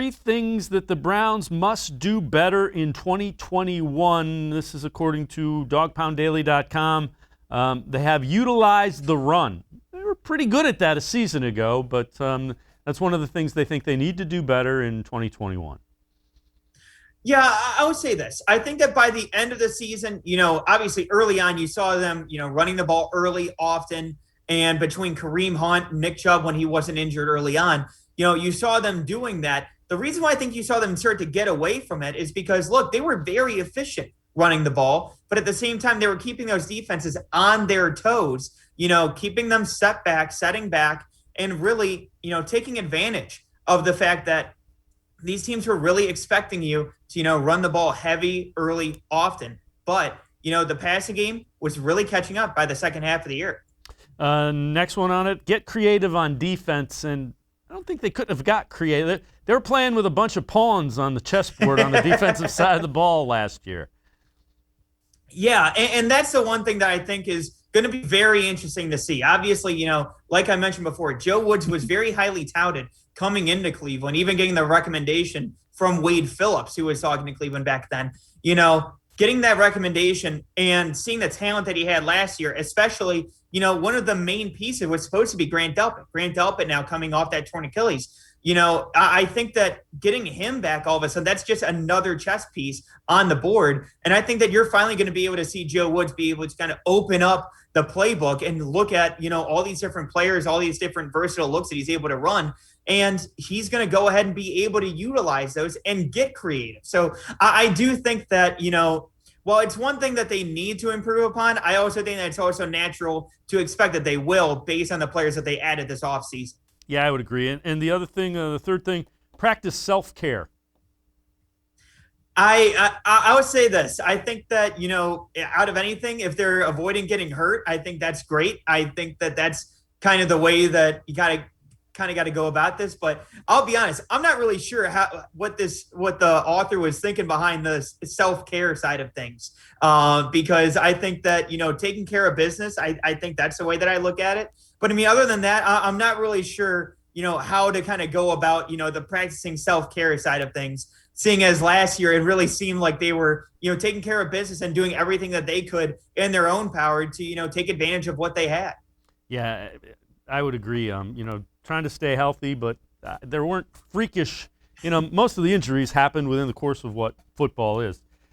Three things that the Browns must do better in 2021. This is according to dogpounddaily.com. They have utilized the run. They were pretty good at that a season ago, but that's one of the things they think they need to do better in 2021. Yeah, I would say this. I think that by the end of the season, obviously early on, you saw them, running the ball early, often. And between Kareem Hunt and Nick Chubb, when he wasn't injured early on, you saw them doing that. The reason why I think you saw them start to get away from it is because, look, they were very efficient running the ball, but at the same time, they were keeping those defenses on their toes, keeping them set back, setting back, and really, taking advantage of the fact that these teams were really expecting you to, run the ball heavy, early, often. But, the passing game was really catching up by the second half of the year. Next one on it, get creative on defense. And I don't think they couldn't have got creative. They were playing with a bunch of pawns on the chessboard on the defensive side of the ball last year. Yeah, and that's the one thing that I think is going to be very interesting to see. Obviously, like I mentioned before, Joe Woods was very highly touted coming into Cleveland, even getting the recommendation from Wade Phillips, who was talking to Cleveland back then. Getting that recommendation and seeing the talent that he had last year, especially, one of the main pieces was supposed to be Grant Delpit. Grant Delpit now coming off that torn Achilles. I think that getting him back all of a sudden, that's just another chess piece on the board. And I think that you're finally going to be able to see Joe Woods be able to kind of open up the playbook and look at, all these different players, all these different versatile looks that he's able to run. And he's going to go ahead and be able to utilize those and get creative. So I do think that, while it's one thing that they need to improve upon, I also think that it's also natural to expect that they will based on the players that they added this offseason. Yeah, I would agree. And the other thing, the third thing, practice self-care. I would say this. I think that, out of anything, if they're avoiding getting hurt, I think that's great. I think that that's kind of the way that you got to go about this. But I'll be honest, I'm not really sure what the author was thinking behind the self-care side of things. Because I think that, taking care of business, I think that's the way that I look at it. But I mean, other than that, I'm not really sure, how to kind of go about, the practicing self-care side of things, seeing as last year it really seemed like they were, taking care of business and doing everything that they could in their own power to, take advantage of what they had. Yeah, I would agree. Trying to stay healthy, but there weren't freakish, most of the injuries happened within the course of what football is.